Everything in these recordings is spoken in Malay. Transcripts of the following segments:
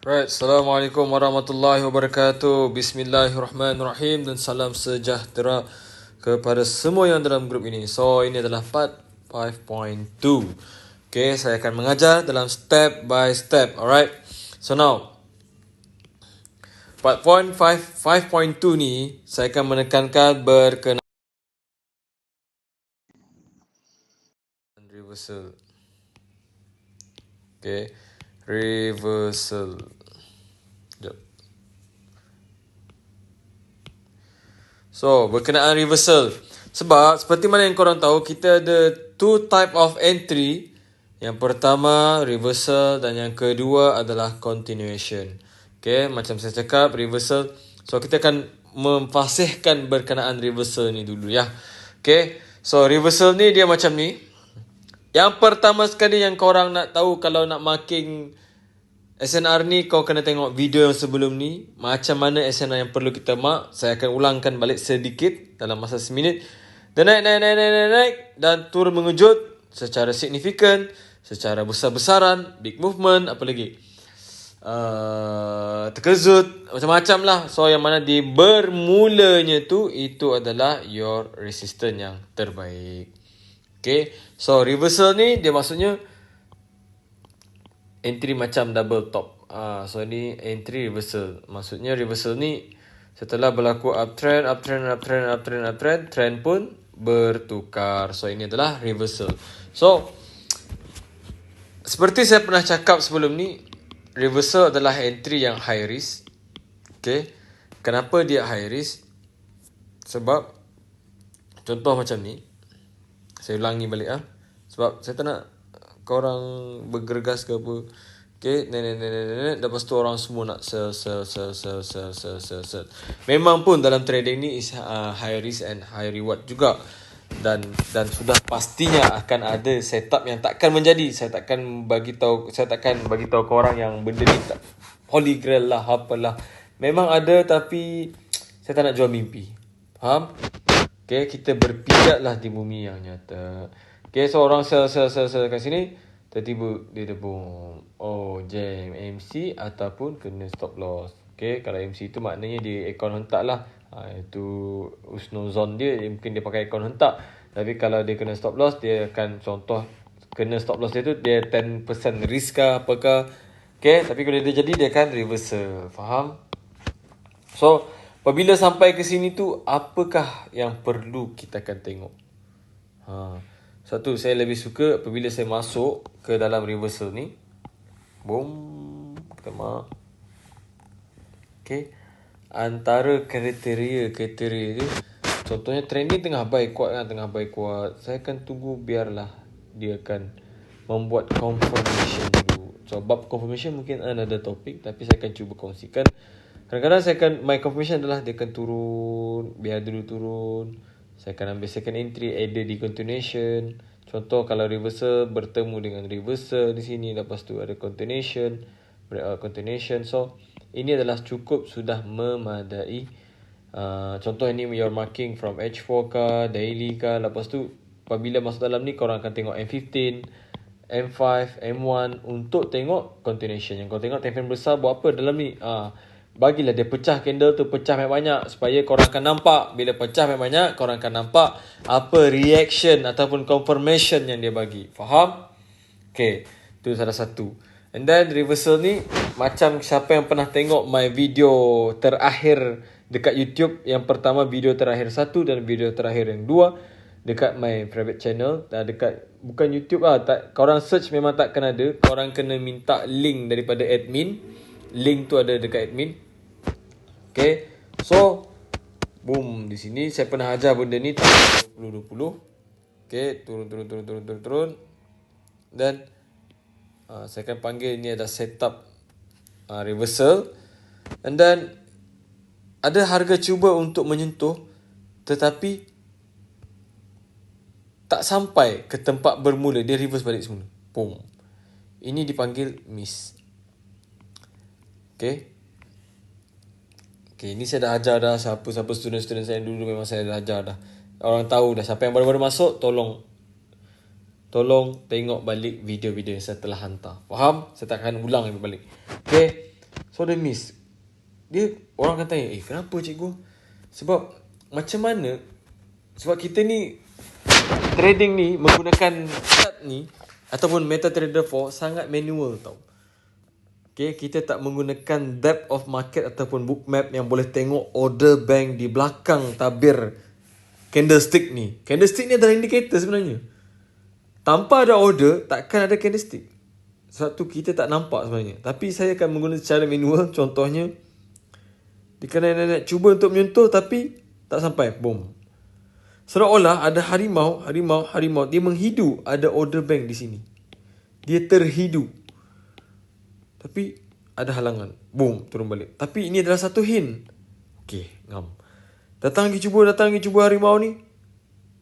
Right, Assalamualaikum warahmatullahi wabarakatuh. Bismillahirrahmanirrahim dan salam sejahtera kepada semua yang dalam grup ini. So, ini adalah part 5.2. Okay, saya akan mengajar dalam step by step. Alright. So now, part 5.2 ni saya akan menekankan berkenaan reversal. Okay, reversal. Sekejap. So, berkenaan reversal. Sebab, seperti mana yang korang tahu, kita ada two type of entry. Yang pertama, reversal dan yang kedua adalah continuation. Okay, macam saya cakap, reversal. So, kita akan memfasihkan berkenaan reversal ni dulu ya. Okay, so reversal ni dia macam ni. Yang pertama sekali yang korang nak tahu kalau nak marking SNR ni, kau kena tengok video yang sebelum ni. Macam mana SNR yang perlu kita mark. Saya akan ulangkan balik sedikit dalam masa seminit. Dan naik. Dan turun mengejut secara signifikan, secara besar-besaran, big movement, apa lagi? Terkejut, macam-macam lah. So yang mana di bermulanya tu, itu adalah your resistance yang terbaik. Okay, so reversal ni dia maksudnya entry macam double top. So ni entry reversal. Maksudnya reversal ni setelah berlaku uptrend, trend pun bertukar. So ini adalah reversal. So seperti saya pernah cakap sebelum ni, reversal adalah entry yang high risk. Okay, kenapa dia high risk? Sebab contoh macam ni. Saya ulangi balik sebab saya tak nak korang bergergas ke apa. Okay, lepas tu orang semua nak sell. Memang pun dalam trading ni is high risk and high reward juga. Dan sudah pastinya akan ada setup yang takkan menjadi. Saya takkan bagi tahu korang yang benda ni tak holy grail lah, apalah. Memang ada tapi saya tak nak jual mimpi. Faham? Okay, kita berpijak lah di bumi yang nyata. Okay, so orang sell kat sini, tiba-tiba dia boom. Oh, jam MC ataupun kena stop loss. Okay, kalau MC tu maknanya dia account hentak lah. Itu usnozon dia, mungkin dia pakai account hentak. Tapi kalau dia kena stop loss, dia akan contoh kena stop loss dia tu, dia 10% risk kah, apakah. Okay, tapi kalau dia jadi, dia akan reversal. Faham? So, apabila sampai ke sini tu, apakah yang perlu kita akan tengok? Satu, saya lebih suka apabila saya masuk ke dalam reversal ni. Boom. Kita mark. Okay. Antara kriteria tu, contohnya trend ni tengah buy kuat kan, saya akan tunggu biarlah dia akan membuat confirmation dulu. So, bab confirmation mungkin another topik, tapi saya akan cuba kongsikan. Kadang-kadang my confirmation adalah dia akan turun, biar dulu turun. Saya akan ambil second entry, either di continuation. Contoh kalau reversal bertemu dengan reversal di sini, lepas tu ada continuation, breakout continuation. So, ini adalah cukup sudah memadai. Contoh ini your marking from H4 kah, daily kah. Lepas tu, apabila masuk dalam ni, korang akan tengok M15, M5, M1 untuk tengok continuation. Yang kau tengok time frame besar buat apa dalam ni? Bagilah dia pecah candle tu, pecah banyak-banyak supaya korang akan nampak. Bila pecah banyak-banyak, korang akan nampak apa reaction ataupun confirmation yang dia bagi. Faham? Okay, tu salah satu. And then reversal ni, macam siapa yang pernah tengok my video terakhir dekat YouTube, yang pertama video terakhir 1 dan video terakhir yang 2 dekat my private channel, dekat bukan YouTube tak, korang search memang takkan ada. Korang kena minta link daripada admin. Link tu ada dekat admin. Okay, so boom, di sini saya pernah ajar benda ni tahun 2020. Okay, turun. Dan saya akan panggil ni ada setup reversal. And then ada harga cuba untuk menyentuh, tetapi tak sampai ke tempat bermula, dia reverse balik semula. Boom. Ini dipanggil miss. Okay, ini saya dah ajar dah. Siapa student-student saya dulu memang saya dah ajar dah. Orang tahu dah. Siapa yang baru-baru masuk, tolong tengok balik video-video yang saya telah hantar. Faham? Saya tak akan ulang balik. Okay, So dia miss. Dia orang akan tanya, kenapa cikgu? Sebab macam mana? Sebab kita ni trading ni menggunakan chart ni ataupun MetaTrader 4 sangat manual tau. Okay, kita tak menggunakan depth of market ataupun book map yang boleh tengok order bank di belakang tabir candlestick ni. Candlestick ni adalah indikator sebenarnya. Tanpa ada order, takkan ada candlestick. Sebab tu kita tak nampak sebenarnya. Tapi saya akan menggunakan cara manual. Contohnya, dia kena nak cuba untuk menyentuh tapi tak sampai. Boom. Seolah-olah ada harimau. Dia menghidu ada order bank di sini. Dia terhidu. Tapi ada halangan. Boom, turun balik. Tapi ini adalah satu hint. Okay, ngam. Datang lagi cuba harimau ni.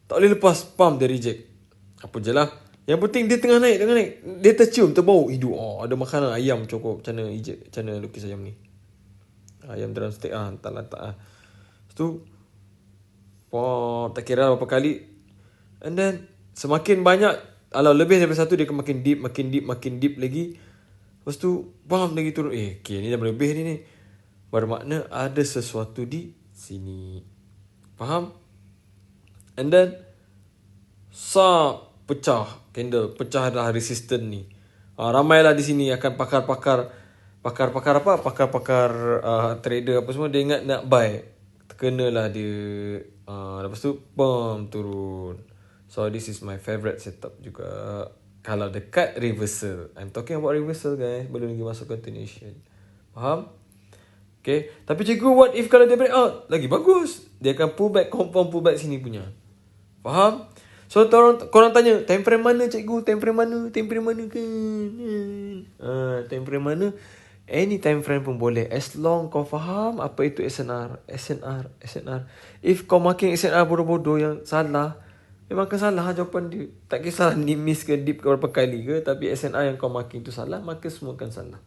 Tak boleh lepas. Pam, dia reject. Apa je lah. Yang penting dia tengah naik. Dia tercium, terbau hidup. Ada makanan ayam cukup. Macam mana lukis ayam ni. Ayam dalam steak tak. Lepas tu, tak kira berapa kali. And then, semakin banyak, kalau lebih daripada satu, dia akan makin deep lagi. Lepas tu, lagi turun. Okay, ni dah berlebih ni. Bermakna ada sesuatu di sini. Faham? And then, pecah candle. Pecah adalah resistance ni. Ramailah di sini akan pakar-pakar trader apa semua. Dia ingat nak buy. Terkenalah dia. Lepas tu, turun. So, this is my favorite setup juga. Kalau dekat reversal. I'm talking about reversal guys. Belum lagi masuk continuation. Faham? Okay. Tapi cikgu, what if kalau dia break out? Lagi bagus. Dia akan confirm pull back sini punya. Faham? So, korang tanya, time frame mana cikgu? Time frame mana kan? Time frame mana? Any time frame pun boleh. As long kau faham apa itu SNR. If kau makin SNR bodoh-bodoh yang salah, memang akan salah jawapan dia. Tak kisah ni miss ke deep ke berapa kali ke. Tapi SNR yang kau marking tu salah, maka semua akan salah.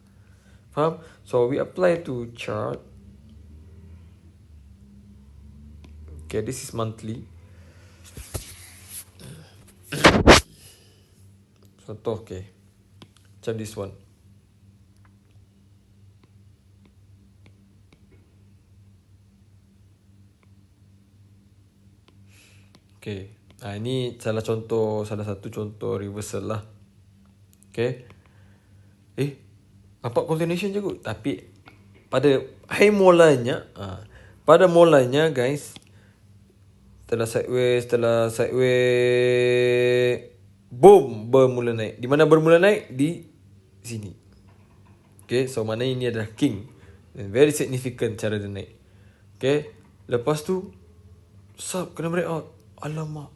Faham? So we apply to chart. Okay, this is monthly. Contoh, okay. Macam this one. Okay. Ini salah satu contoh reversal lah. Okay. Dapat continuation je kot. Tapi pada mulanya guys, setelah sideways, boom, bermula naik. Di mana bermula naik? Di sini. Okay, so mana ini adalah king. Very significant cara dia naik. Okay, lepas tu kena break out. Alamak,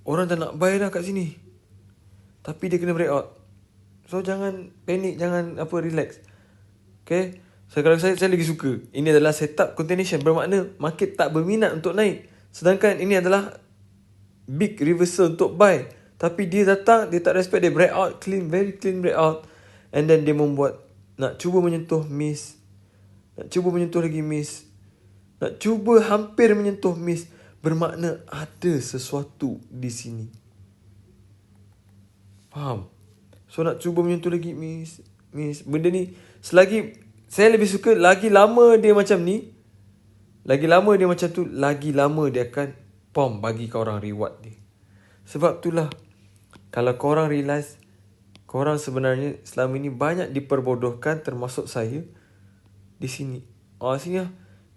orang dah nak buy dah kat sini, tapi dia kena break out. So jangan panik, jangan relax. Okay, kalau saya lagi suka. Ini adalah setup continuation. Bermakna market tak berminat untuk naik. Sedangkan ini adalah big reversal untuk buy. Tapi dia datang, dia tak respect, dia break out clean, very clean break out. And then dia membuat, nak cuba menyentuh miss, nak cuba menyentuh lagi miss, nak cuba hampir menyentuh miss. Bermakna ada sesuatu di sini. Faham? So nak cuba menyentuh lagi miss. Benda ni selagi saya lebih suka, lagi lama dia macam ni, lagi lama dia macam tu, lagi lama dia akan bagi korang reward dia. Sebab itulah, kalau korang realise, korang sebenarnya selama ini banyak diperbodohkan, termasuk saya di sini. Sini lah.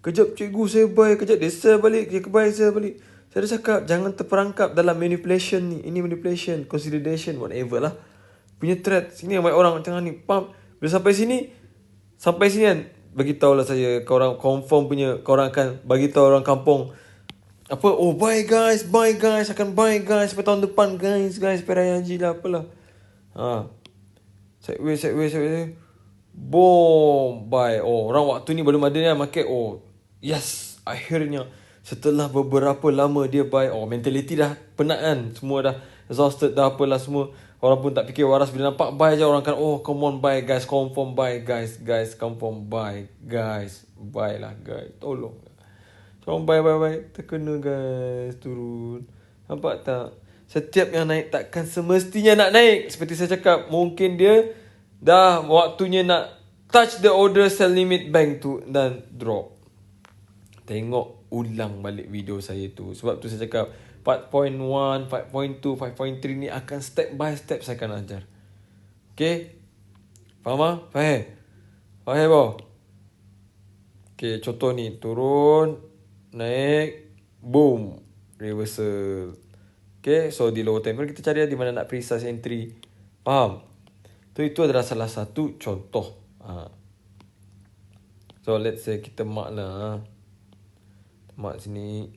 Kejap cikgu saya buy, kejap dia sell balik, dia buy, sell balik. Saya dah cakap, jangan terperangkap dalam manipulation ni. Ini manipulation, consolidation, whatever lah. Punya thread. Sini yang banyak orang tengah ni. Bila sampai sini kan, bagitahulah saya, korang confirm punya, korang akan bagitahu orang kampung. Buy guys, akan buy guys sampai tahun depan guys, peraya haji lah, apalah. Sideways. Boom, buy. Orang waktu ni belum ada ni market. Yes, akhirnya setelah beberapa lama dia buy. Mentality dah penat kan, semua dah exhausted dah, apalah semua. Orang pun tak fikir waras. Bila nampak buy je, orang kan, come on buy guys, confirm buy guys, confirm buy guys, buy lah guys, tolong. Orang buy, terkena guys, turun. Nampak tak? Setiap yang naik takkan semestinya nak naik. Seperti saya cakap, mungkin dia Dah waktunya nak touch the order sell limit bank tu dan drop. Tengok ulang balik video saya tu. Sebab tu saya cakap 4.1, 5.2, 5.3 ni akan step by step saya akan ajar. Okay? Faham tak? Faham? Faham tak? Okay, contoh ni. Turun, naik, boom, reversal. Okay, so di lower time frame kita cari di mana nak precise entry. Faham? Itu adalah salah satu contoh. So let's say kita mark lah. Mark sini.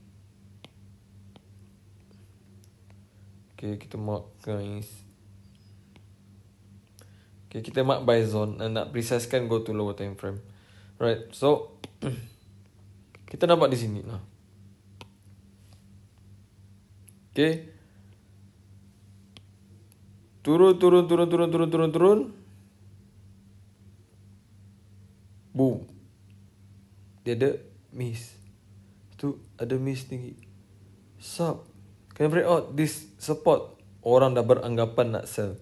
Okay, kita mark guys. Okay, kita mark by zone. Nak precise kan go to lower time frame. Right, so kita nampak di sini lah. Okay. Turun. Boom. Dia ada miss. Tu ada miss tinggi. Sub. Can break out this support. Orang dah beranggapan nak sell.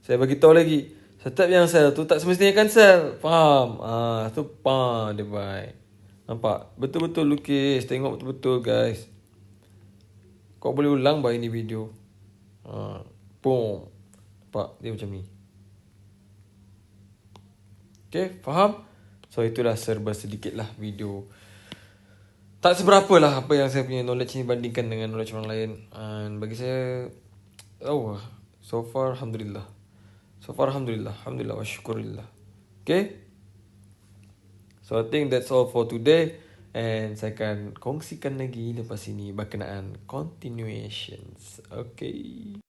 Saya bagi tahu lagi. Setiap yang sell tu tak semestinya akan sell. Faham? Tu dia buy. Nampak? Betul-betul lukis. Tengok betul-betul guys. Kau boleh ulang buy ni video. Boom. Nampak? Dia macam ni. Okay, faham? So itulah serba sedikit lah video. Tak seberapa lah apa yang saya punya knowledge ni bandingkan dengan knowledge orang lain. And bagi saya, so far Alhamdulillah. Alhamdulillah wa syukurillah. Okay? So I think that's all for today. And saya akan kongsikan lagi lepas ini berkenaan continuations. Okay.